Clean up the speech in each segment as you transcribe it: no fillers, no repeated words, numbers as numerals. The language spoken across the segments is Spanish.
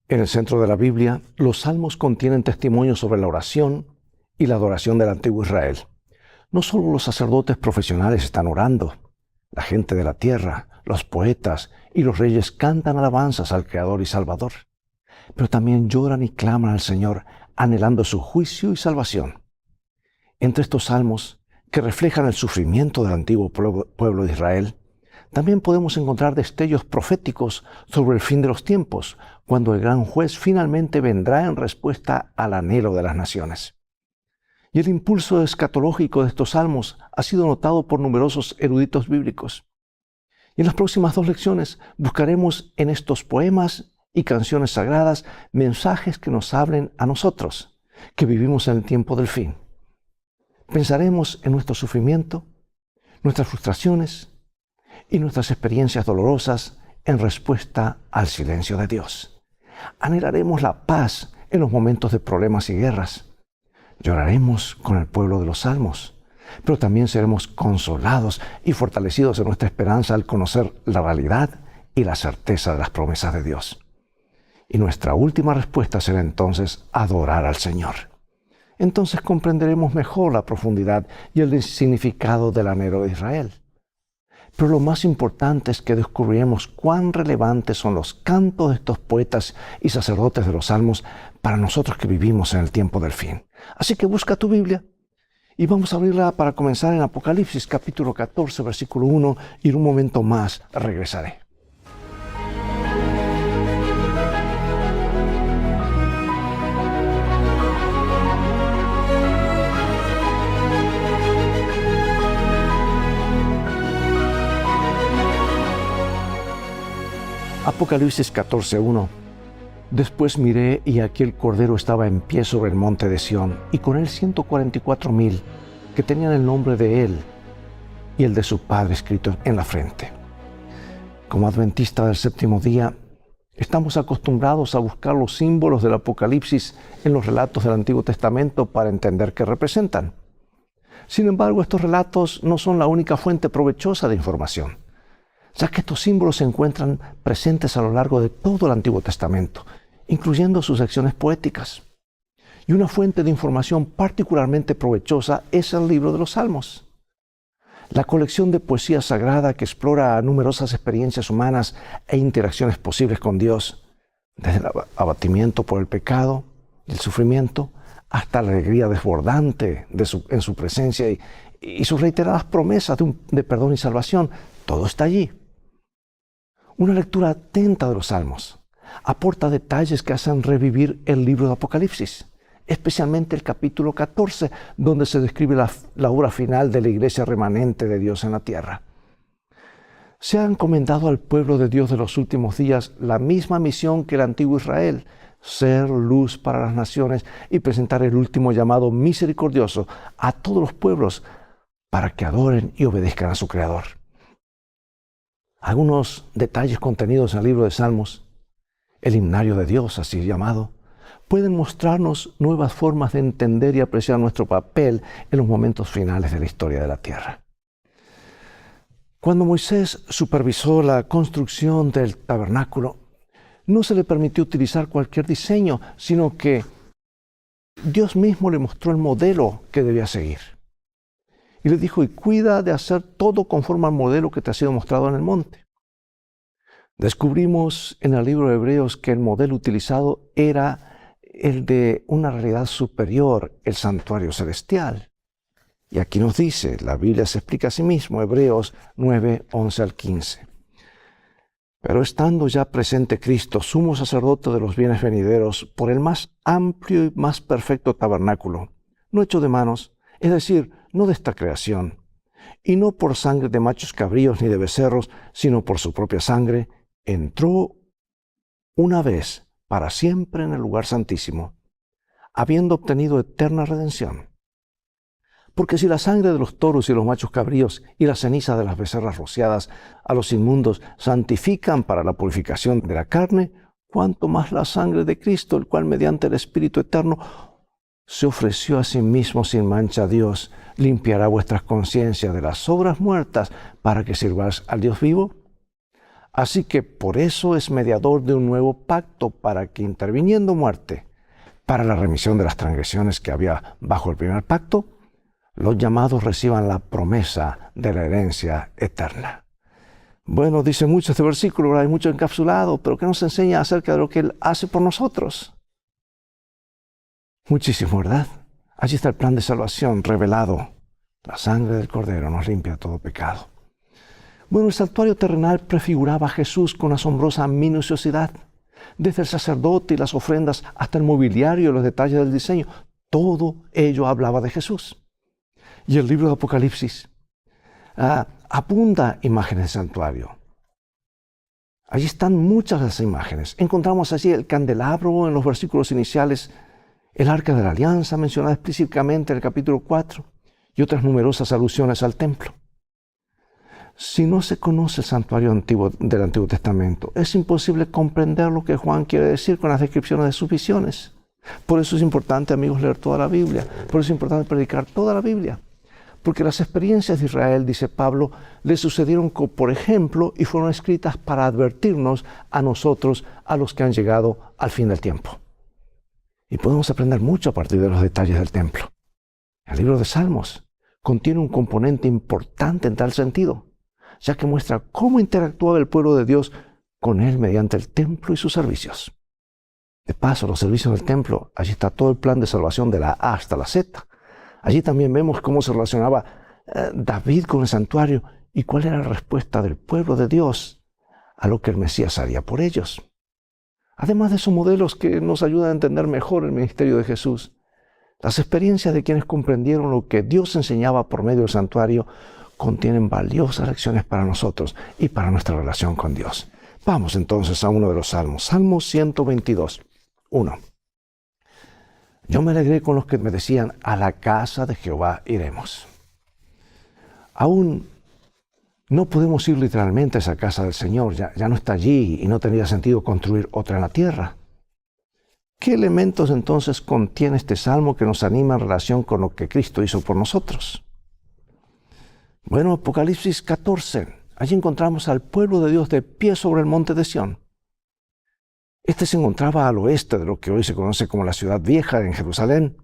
En el centro de la Biblia, los salmos contienen testimonios sobre la oración y la adoración del antiguo Israel. No solo los sacerdotes profesionales están orando, la gente de la tierra, los poetas y los reyes cantan alabanzas al Creador y Salvador, pero también lloran y claman al Señor, anhelando su juicio y salvación. Entre estos salmos, que reflejan el sufrimiento del antiguo pueblo de Israel, también podemos encontrar destellos proféticos sobre el fin de los tiempos, cuando el gran juez finalmente vendrá en respuesta al anhelo de las naciones. Y el impulso escatológico de estos salmos ha sido notado por numerosos eruditos bíblicos. Y en las próximas 2 lecciones buscaremos en estos poemas y canciones sagradas mensajes que nos hablen a nosotros, que vivimos en el tiempo del fin. Pensaremos en nuestro sufrimiento, nuestras frustraciones y nuestras experiencias dolorosas en respuesta al silencio de Dios. Anhelaremos la paz en los momentos de problemas y guerras. Lloraremos con el pueblo de los salmos, pero también seremos consolados y fortalecidos en nuestra esperanza al conocer la realidad y la certeza de las promesas de Dios. Y nuestra última respuesta será entonces adorar al Señor. Entonces comprenderemos mejor la profundidad y el significado del anhelo de Israel. Pero lo más importante es que descubriremos cuán relevantes son los cantos de estos poetas y sacerdotes de los salmos para nosotros que vivimos en el tiempo del fin. Así que busca tu Biblia y vamos a abrirla para comenzar en Apocalipsis capítulo 14, versículo 1, y en un momento más regresaré. Apocalipsis 14:1. Después miré y aquí el Cordero estaba en pie sobre el monte de Sión, y con él 144,000 que tenían el nombre de él y el de su Padre escrito en la frente. Como adventista del séptimo día, estamos acostumbrados a buscar los símbolos del Apocalipsis en los relatos del Antiguo Testamento para entender qué representan. Sin embargo, estos relatos no son la única fuente provechosa de información, ya que estos símbolos se encuentran presentes a lo largo de todo el Antiguo Testamento, incluyendo sus secciones poéticas. Y una fuente de información particularmente provechosa es el libro de los Salmos. La colección de poesía sagrada que explora numerosas experiencias humanas e interacciones posibles con Dios, desde el abatimiento por el pecado y el sufrimiento, hasta la alegría desbordante en su presencia y sus reiteradas promesas de perdón y salvación. Todo está allí. Una lectura atenta de los Salmos aporta detalles que hacen revivir el libro de Apocalipsis, especialmente el capítulo 14, donde se describe la obra final de la iglesia remanente de Dios en la tierra. Se ha encomendado al pueblo de Dios de los últimos días la misma misión que el antiguo Israel: ser luz para las naciones y presentar el último llamado misericordioso a todos los pueblos para que adoren y obedezcan a su Creador. Algunos detalles contenidos en el libro de Salmos, el himnario de Dios, así llamado, pueden mostrarnos nuevas formas de entender y apreciar nuestro papel en los momentos finales de la historia de la tierra. Cuando Moisés supervisó la construcción del tabernáculo, no se le permitió utilizar cualquier diseño, sino que Dios mismo le mostró el modelo que debía seguir. Y le dijo: y cuida de hacer todo conforme al modelo que te ha sido mostrado en el monte. Descubrimos en el libro de Hebreos que el modelo utilizado era el de una realidad superior, el santuario celestial. Y aquí nos dice, la Biblia se explica a sí mismo, Hebreos 9, 11 al 15. Pero estando ya presente Cristo, sumo sacerdote de los bienes venideros, por el más amplio y más perfecto tabernáculo, no hecho de manos, es decir, no de esta creación, y no por sangre de machos cabríos ni de becerros, sino por su propia sangre, entró una vez para siempre en el lugar santísimo, habiendo obtenido eterna redención. Porque si la sangre de los toros y los machos cabríos y la ceniza de las becerras rociadas a los inmundos santifican para la purificación de la carne, cuánto más la sangre de Cristo, el cual mediante el Espíritu eterno se ofreció a sí mismo sin mancha a Dios, limpiará vuestras conciencias de las obras muertas para que sirváis al Dios vivo. Así que por eso es mediador de un nuevo pacto, para que, interviniendo muerte para la remisión de las transgresiones que había bajo el primer pacto, los llamados reciban la promesa de la herencia eterna. Bueno, dice mucho este versículo, ¿verdad? Hay mucho encapsulado, pero ¿qué nos enseña acerca de lo que Él hace por nosotros? Muchísimo, ¿verdad? Allí está el plan de salvación revelado. La sangre del Cordero nos limpia de todo pecado. Bueno, el santuario terrenal prefiguraba a Jesús con asombrosa minuciosidad. Desde el sacerdote y las ofrendas hasta el mobiliario y los detalles del diseño, todo ello hablaba de Jesús. Y el libro de Apocalipsis abunda imágenes del santuario. Allí están muchas de las imágenes. Encontramos allí el candelabro en los versículos iniciales, el arca de la alianza mencionada explícitamente en el capítulo 4 y otras numerosas alusiones al templo. Si no se conoce el santuario antiguo del Antiguo Testamento, es imposible comprender lo que Juan quiere decir con las descripciones de sus visiones. Por eso es importante, amigos, leer toda la Biblia. Por eso es importante predicar toda la Biblia. Porque las experiencias de Israel, dice Pablo, le sucedieron por ejemplo y fueron escritas para advertirnos a nosotros, a los que han llegado al fin del tiempo. Y podemos aprender mucho a partir de los detalles del templo. El libro de Salmos contiene un componente importante en tal sentido, ya que muestra cómo interactuaba el pueblo de Dios con Él mediante el templo y sus servicios. De paso, los servicios del templo, allí está todo el plan de salvación de la A hasta la Z. Allí también vemos cómo se relacionaba David con el santuario y cuál era la respuesta del pueblo de Dios a lo que el Mesías haría por ellos. Además de esos modelos que nos ayudan a entender mejor el ministerio de Jesús, las experiencias de quienes comprendieron lo que Dios enseñaba por medio del santuario contienen valiosas lecciones para nosotros y para nuestra relación con Dios. Vamos entonces a uno de los salmos. Salmo 122, 1. Yo me alegré con los que me decían, a la casa de Jehová iremos. Aún no podemos ir literalmente a esa casa del Señor, ya no está allí y no tendría sentido construir otra en la tierra. ¿Qué elementos entonces contiene este salmo que nos anima en relación con lo que Cristo hizo por nosotros? Bueno, Apocalipsis 14, allí encontramos al pueblo de Dios de pie sobre el monte de Sión. Este se encontraba al oeste de lo que hoy se conoce como la ciudad vieja en Jerusalén,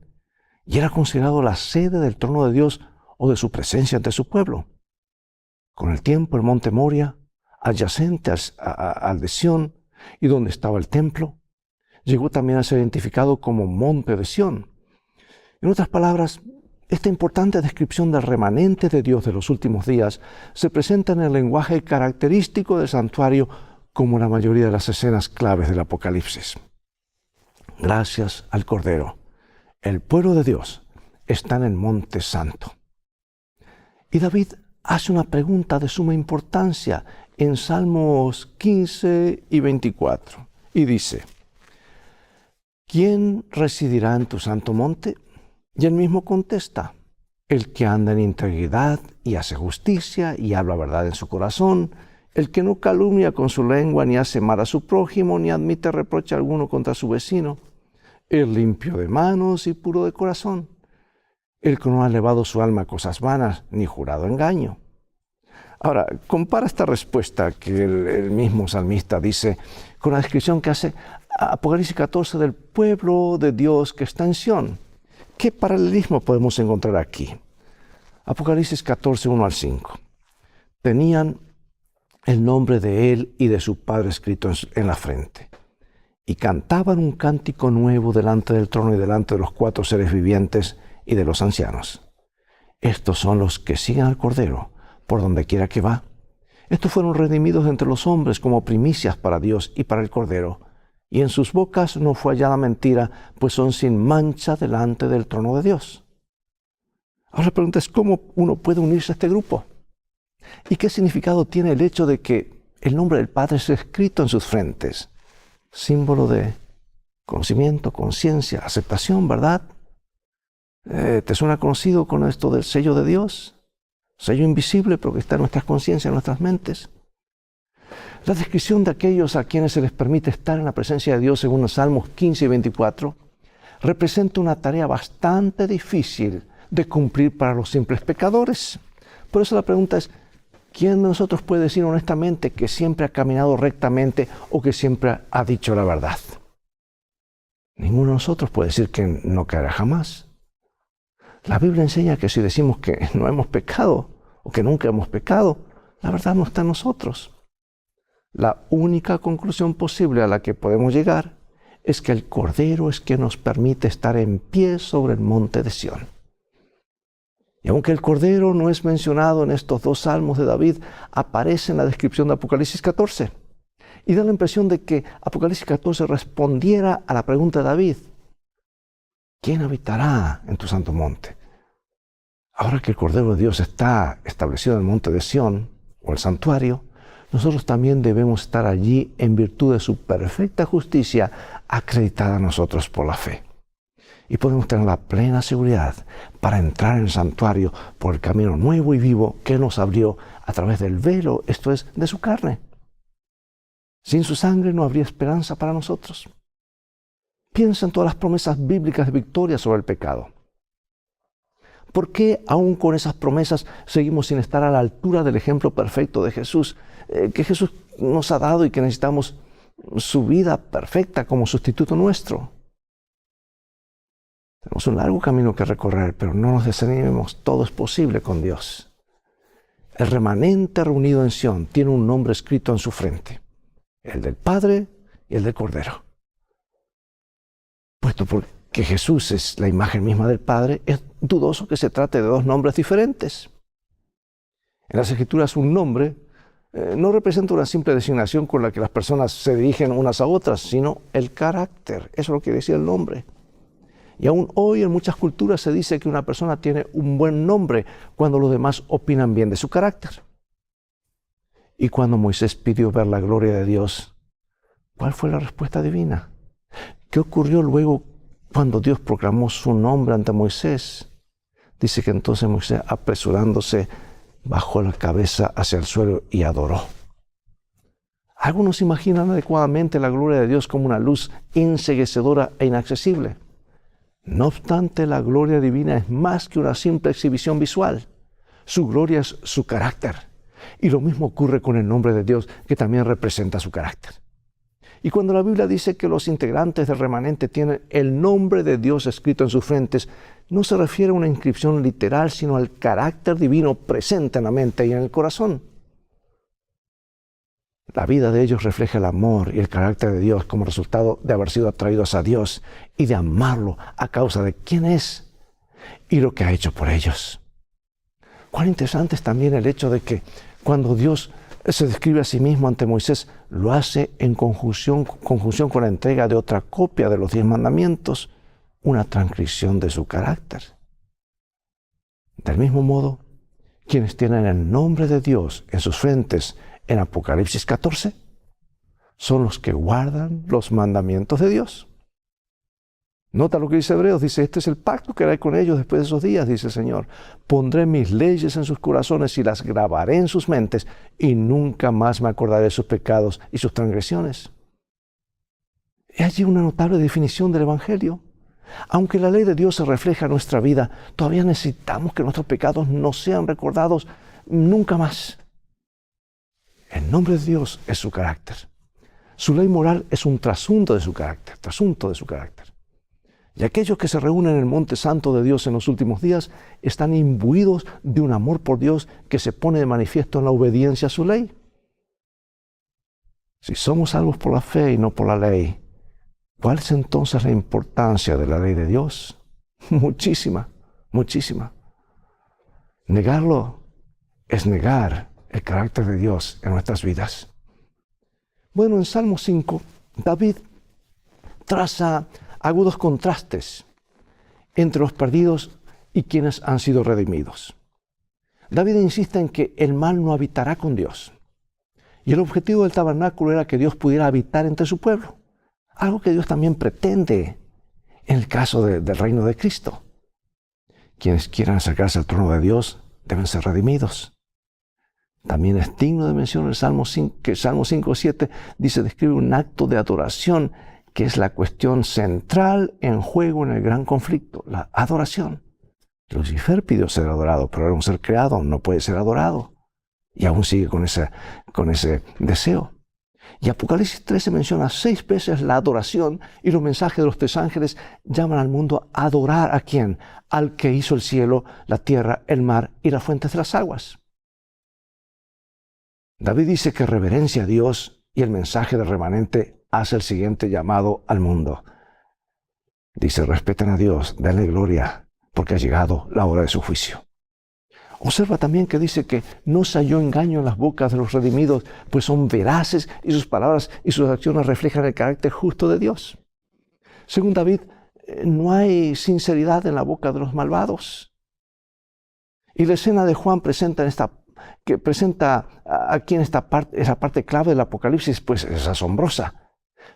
y era considerado la sede del trono de Dios o de su presencia ante su pueblo. Con el tiempo, el monte Moria, adyacente al de Sión y donde estaba el templo, llegó también a ser identificado como monte de Sión. En otras palabras, esta importante descripción del remanente de Dios de los últimos días se presenta en el lenguaje característico del santuario como la mayoría de las escenas claves del Apocalipsis. Gracias al Cordero, el pueblo de Dios está en el Monte Santo. Y David hace una pregunta de suma importancia en Salmos 15 y 24. Y dice, ¿quién residirá en tu santo monte? Y él mismo contesta, el que anda en integridad y hace justicia y habla verdad en su corazón, el que no calumnia con su lengua, ni hace mal a su prójimo, ni admite reproche alguno contra su vecino, el limpio de manos y puro de corazón, el que no ha elevado su alma a cosas vanas, ni jurado engaño. Ahora, compara esta respuesta que el mismo salmista dice con la descripción que hace Apocalipsis 14 del pueblo de Dios que está en Sión. ¿Qué paralelismo podemos encontrar aquí? Apocalipsis 14, 1 al 5. Tenían el nombre de él y de su padre escrito en la frente, y cantaban un cántico nuevo delante del trono y delante de los 4 seres vivientes y de los ancianos. Estos son los que siguen al Cordero por donde quiera que va. Estos fueron redimidos entre los hombres como primicias para Dios y para el Cordero, y en sus bocas no fue hallada mentira, pues son sin mancha delante del trono de Dios. Ahora la pregunta es, ¿cómo uno puede unirse a este grupo? ¿Y qué significado tiene el hecho de que el nombre del Padre es escrito en sus frentes? Símbolo de conocimiento, conciencia, aceptación, ¿verdad? ¿Te suena conocido con esto del sello de Dios? Sello invisible, pero que está en nuestras conciencias, en nuestras mentes. La descripción de aquellos a quienes se les permite estar en la presencia de Dios, según los Salmos 15 y 24, representa una tarea bastante difícil de cumplir para los simples pecadores. Por eso la pregunta es, ¿Quién de nosotros puede decir honestamente que siempre ha caminado rectamente o que siempre ha dicho la verdad? Ninguno de nosotros puede decir que no caerá jamás. La Biblia enseña que si decimos que no hemos pecado o que nunca hemos pecado, la verdad no está en nosotros. La única conclusión posible a la que podemos llegar es que el Cordero es quien nos permite estar en pie sobre el monte de Sión. Y aunque el Cordero no es mencionado en estos dos salmos de David, aparece en la descripción de Apocalipsis 14. Y da la impresión de que Apocalipsis 14 respondiera a la pregunta de David: ¿quién habitará en tu santo monte? Ahora que el Cordero de Dios está establecido en el monte de Sión, o el santuario, nosotros también debemos estar allí en virtud de su perfecta justicia acreditada a nosotros por la fe. Y podemos tener la plena seguridad para entrar en el santuario por el camino nuevo y vivo que Él nos abrió a través del velo, esto es, de su carne. Sin su sangre no habría esperanza para nosotros. Piensa en todas las promesas bíblicas de victoria sobre el pecado. ¿Por qué aún con esas promesas seguimos sin estar a la altura del ejemplo perfecto de Jesús, que Jesús nos ha dado y que necesitamos su vida perfecta como sustituto nuestro? Tenemos un largo camino que recorrer, pero no nos desanimemos, todo es posible con Dios. El remanente reunido en Sión tiene un nombre escrito en su frente, el del Padre y el del Cordero. Puesto porque Jesús es la imagen misma del Padre, es dudoso que se trate de dos nombres diferentes. En las Escrituras un nombre no representa una simple designación con la que las personas se dirigen unas a otras, sino el carácter. Eso es lo que decía el nombre. Y aún hoy en muchas culturas se dice que una persona tiene un buen nombre cuando los demás opinan bien de su carácter. Y cuando Moisés pidió ver la gloria de Dios, ¿cuál fue la respuesta divina? ¿Qué ocurrió luego cuando Dios proclamó su nombre ante Moisés? Dice que entonces Moisés, apresurándose, bajó la cabeza hacia el suelo y adoró. Algunos imaginan adecuadamente la gloria de Dios como una luz enceguecedora e inaccesible. No obstante, la gloria divina es más que una simple exhibición visual. Su gloria es su carácter. Y lo mismo ocurre con el nombre de Dios, que también representa su carácter. Y cuando la Biblia dice que los integrantes del remanente tienen el nombre de Dios escrito en sus frentes, no se refiere a una inscripción literal, sino al carácter divino presente en la mente y en el corazón. La vida de ellos refleja el amor y el carácter de Dios como resultado de haber sido atraídos a Dios y de amarlo a causa de quién es y lo que ha hecho por ellos. Cuán interesante es también el hecho de que cuando Dios se describe a sí mismo ante Moisés, lo hace en conjunción con la entrega de otra copia de los 10 mandamientos, una transcripción de su carácter. Del mismo modo, quienes tienen el nombre de Dios en sus frentes en Apocalipsis 14 son los que guardan los mandamientos de Dios. Nota lo que dice Hebreos, dice: este es el pacto que haré con ellos después de esos días, dice el Señor. Pondré mis leyes en sus corazones y las grabaré en sus mentes, y nunca más me acordaré de sus pecados y sus transgresiones. Hay allí una notable definición del Evangelio. Aunque la ley de Dios se refleja en nuestra vida, todavía necesitamos que nuestros pecados no sean recordados nunca más. El nombre de Dios es su carácter. Su ley moral es un trasunto de su carácter, Y aquellos que se reúnen en el monte santo de Dios en los últimos días están imbuidos de un amor por Dios que se pone de manifiesto en la obediencia a su ley. Si somos salvos por la fe y no por la ley, ¿cuál es entonces la importancia de la ley de Dios? Muchísima, muchísima. Negarlo es negar el carácter de Dios en nuestras vidas. Bueno, en Salmo 5, David traza agudos contrastes entre los perdidos y quienes han sido redimidos. David insiste en que el mal no habitará con Dios. Y el objetivo del tabernáculo era que Dios pudiera habitar entre su pueblo. Algo que Dios también pretende en el caso del reino de Cristo. Quienes quieran acercarse al trono de Dios deben ser redimidos. También es digno de mención el Salmo 5, que Salmo 5:7 describe un acto de adoración que es la cuestión central en juego en el gran conflicto, la adoración. Lucifer pidió ser adorado, pero era un ser creado, no puede ser adorado. Y aún sigue con ese deseo. Y Apocalipsis 13 menciona 6 veces la adoración, y los mensajes de los 3 ángeles llaman al mundo a adorar ¿a quién? Al que hizo el cielo, la tierra, el mar y las fuentes de las aguas. David dice que reverencia a Dios, y el mensaje del remanente hace el siguiente llamado al mundo. Dice, respeten a Dios, denle gloria, porque ha llegado la hora de su juicio. Observa también que dice que no se halló engaño en las bocas de los redimidos, pues son veraces y sus palabras y sus acciones reflejan el carácter justo de Dios. Según David, no hay sinceridad en la boca de los malvados. Y la escena de Juan presenta aquí en esa parte clave del Apocalipsis, pues es asombrosa.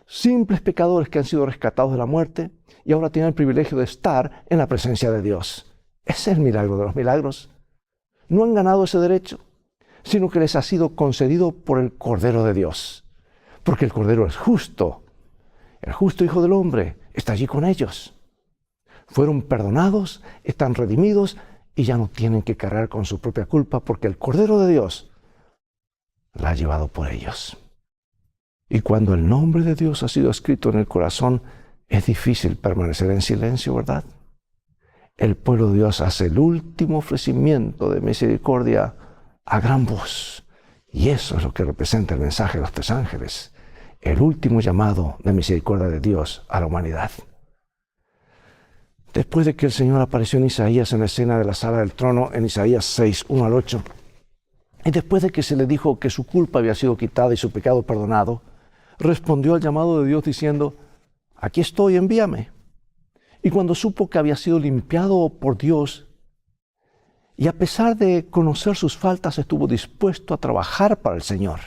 Simples pecadores que han sido rescatados de la muerte y ahora tienen el privilegio de estar en la presencia de Dios. Ese es el milagro de los milagros. No han ganado ese derecho, sino que les ha sido concedido por el Cordero de Dios. Porque el Cordero es justo. El justo Hijo del Hombre está allí con ellos. Fueron perdonados, están redimidos y ya no tienen que cargar con su propia culpa porque el Cordero de Dios la ha llevado por ellos. Y cuando el nombre de Dios ha sido escrito en el corazón, es difícil permanecer en silencio, ¿verdad? El pueblo de Dios hace el último ofrecimiento de misericordia a gran voz. Y eso es lo que representa el mensaje de los 3 ángeles. El último llamado de misericordia de Dios a la humanidad. Después de que el Señor apareció en Isaías en la escena de la sala del trono, en Isaías 6, 1 al 8, y después de que se le dijo que su culpa había sido quitada y su pecado perdonado, respondió al llamado de Dios diciendo, aquí estoy, envíame. Y cuando supo que había sido limpiado por Dios, y a pesar de conocer sus faltas, estuvo dispuesto a trabajar para el Señor.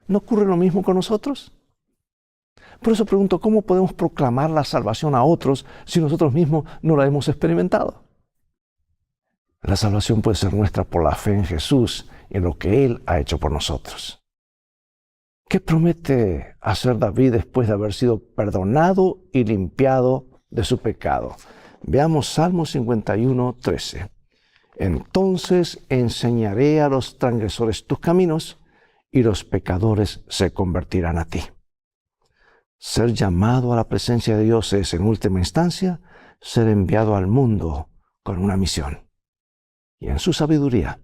¿No ocurre lo mismo con nosotros? Por eso pregunto, ¿cómo podemos proclamar la salvación a otros si nosotros mismos no la hemos experimentado? La salvación puede ser nuestra por la fe en Jesús y en lo que Él ha hecho por nosotros. ¿Qué promete hacer David después de haber sido perdonado y limpiado de su pecado? Veamos Salmo 51, 13. Entonces enseñaré a los transgresores tus caminos y los pecadores se convertirán a ti. Ser llamado a la presencia de Dios es, en última instancia, ser enviado al mundo con una misión. Y en su sabiduría,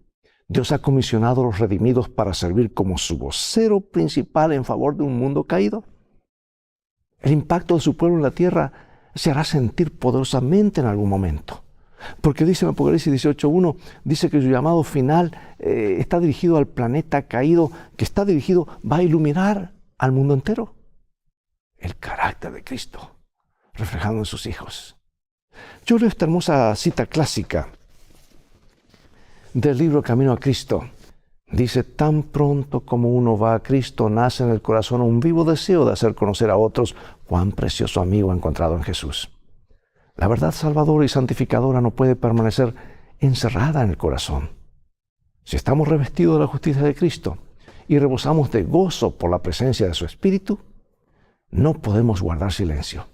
Dios ha comisionado a los redimidos para servir como su vocero principal en favor de un mundo caído. El impacto de su pueblo en la tierra se hará sentir poderosamente en algún momento. Porque dice en Apocalipsis 18:1, dice que su llamado final está dirigido al planeta caído, que está dirigido, va a iluminar al mundo entero. El carácter de Cristo, reflejado en sus hijos. Yo leo esta hermosa cita clásica del libro Camino a Cristo. Dice, tan pronto como uno va a Cristo, nace en el corazón un vivo deseo de hacer conocer a otros cuán precioso amigo ha encontrado en Jesús. La verdad salvadora y santificadora no puede permanecer encerrada en el corazón. Si estamos revestidos de la justicia de Cristo y rebosamos de gozo por la presencia de su Espíritu, no podemos guardar silencio.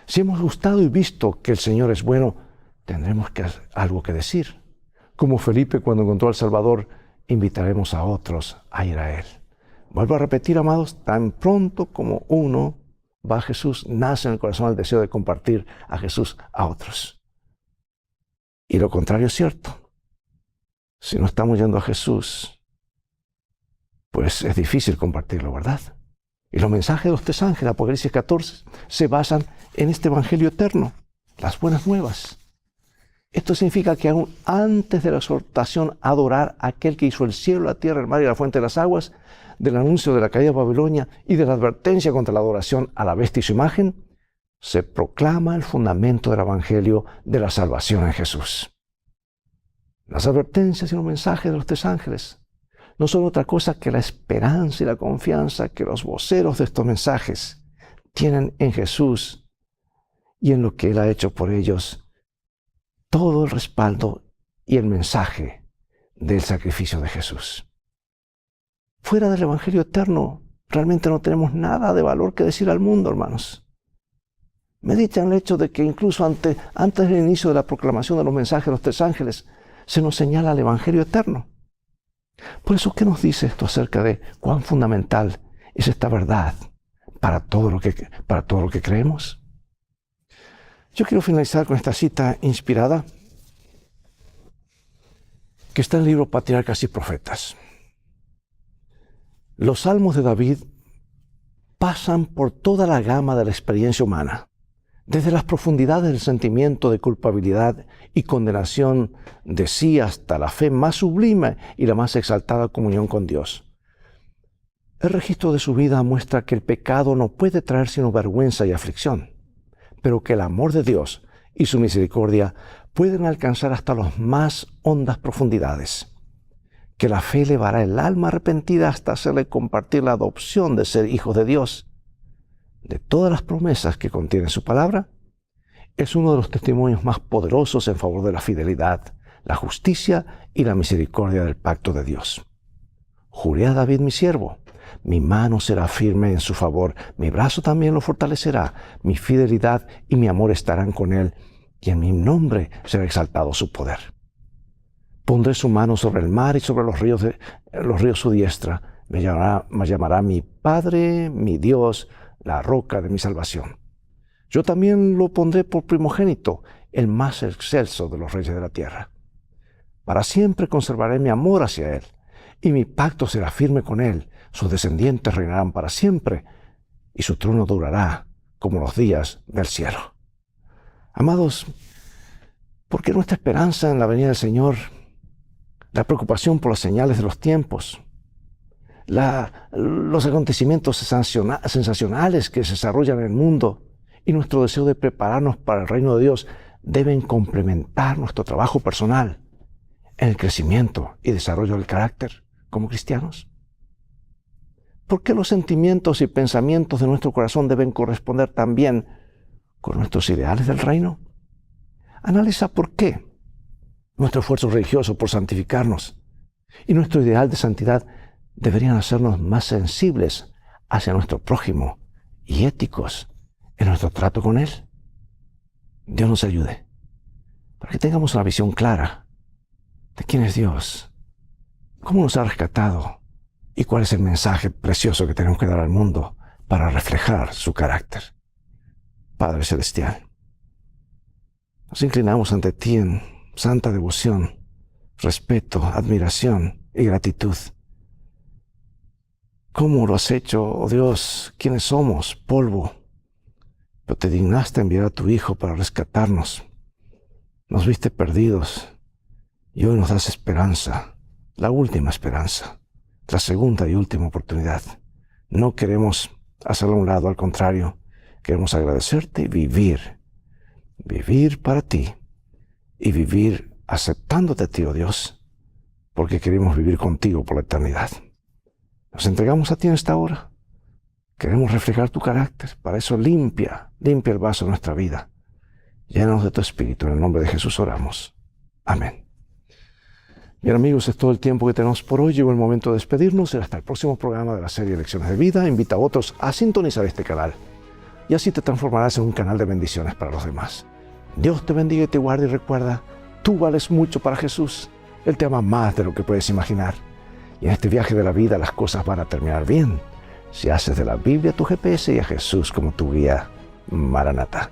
Si hemos gustado y visto que el Señor es bueno, tendremos algo que decir. Como Felipe cuando encontró al Salvador, invitaremos a otros a ir a Él. Vuelvo a repetir, amados, tan pronto como uno va a Jesús, nace en el corazón el deseo de compartir a Jesús a otros. Y lo contrario es cierto. Si no estamos yendo a Jesús, pues es difícil compartirlo, ¿verdad? Y los mensajes de los 3 ángeles, Apocalipsis 14, se basan en este evangelio eterno, las buenas nuevas. Esto significa que aún antes de la exhortación a adorar a aquel que hizo el cielo, la tierra, el mar y la fuente de las aguas, del anuncio de la caída de Babilonia y de la advertencia contra la adoración a la bestia y su imagen, se proclama el fundamento del evangelio de la salvación en Jesús. Las advertencias y los mensajes de los 3 ángeles no son otra cosa que la esperanza y la confianza que los voceros de estos mensajes tienen en Jesús y en lo que Él ha hecho por ellos, todo el respaldo y el mensaje del sacrificio de Jesús. Fuera del Evangelio eterno, realmente no tenemos nada de valor que decir al mundo, hermanos. Mediten el hecho de que incluso antes del inicio de la proclamación de los mensajes de los 3 ángeles, se nos señala el Evangelio eterno. Por eso, ¿qué nos dice esto acerca de cuán fundamental es esta verdad para todo lo que creemos? Yo quiero finalizar con esta cita inspirada que está en el libro Patriarcas y Profetas. Los salmos de David pasan por toda la gama de la experiencia humana, desde las profundidades del sentimiento de culpabilidad y condenación de sí hasta la fe más sublime y la más exaltada comunión con Dios. El registro de su vida muestra que el pecado no puede traer sino vergüenza y aflicción, pero que el amor de Dios y su misericordia pueden alcanzar hasta las más hondas profundidades, que la fe elevará el alma arrepentida hasta hacerle compartir la adopción de ser hijos de Dios. De todas las promesas que contiene su palabra, es uno de los testimonios más poderosos en favor de la fidelidad, la justicia y la misericordia del pacto de Dios. Juré a David mi siervo, mi mano será firme en su favor, mi brazo también lo fortalecerá, mi fidelidad y mi amor estarán con él, y en mi nombre será exaltado su poder. Pondré su mano sobre el mar y sobre los ríos su diestra. Me llamará mi Padre, mi Dios, la roca de mi salvación. Yo también lo pondré por primogénito, el más excelso de los reyes de la tierra. Para siempre conservaré mi amor hacia él, y mi pacto será firme con él. Sus descendientes reinarán para siempre, y su trono durará como los días del cielo. Amados, ¿por qué nuestra esperanza en la venida del Señor, la preocupación por las señales de los tiempos, los acontecimientos sensacionales que se desarrollan en el mundo y nuestro deseo de prepararnos para el reino de Dios deben complementar nuestro trabajo personal en el crecimiento y desarrollo del carácter como cristianos? ¿Por qué los sentimientos y pensamientos de nuestro corazón deben corresponder también con nuestros ideales del reino? Analiza por qué nuestro esfuerzo religioso por santificarnos y nuestro ideal de santidad deberían hacernos más sensibles hacia nuestro prójimo y éticos en nuestro trato con él. Dios nos ayude para que tengamos una visión clara de quién es Dios, cómo nos ha rescatado y cuál es el mensaje precioso que tenemos que dar al mundo para reflejar su carácter. Padre Celestial, nos inclinamos ante ti en santa devoción, respeto, admiración y gratitud. ¿Cómo lo has hecho, oh Dios? ¿Quiénes somos? Polvo. Pero te dignaste enviar a tu Hijo para rescatarnos. Nos viste perdidos y hoy nos das esperanza, la última esperanza, la segunda y última oportunidad. No queremos hacerlo a un lado, al contrario, queremos agradecerte y vivir para ti y vivir aceptándote a ti, oh Dios, porque queremos vivir contigo por la eternidad. Nos entregamos a ti en esta hora. Queremos reflejar tu carácter. Para eso limpia el vaso de nuestra vida. Llénanos de tu Espíritu. En el nombre de Jesús oramos. Amén. Bien, amigos, es todo el tiempo que tenemos por hoy. Llegó el momento de despedirnos. Hasta el próximo programa de la serie Lecciones de Vida. Invita a otros a sintonizar este canal. Y así te transformarás en un canal de bendiciones para los demás. Dios te bendiga y te guarde. Y recuerda, tú vales mucho para Jesús. Él te ama más de lo que puedes imaginar. Y en este viaje de la vida las cosas van a terminar bien si haces de la Biblia tu GPS y a Jesús como tu guía. Maranatá.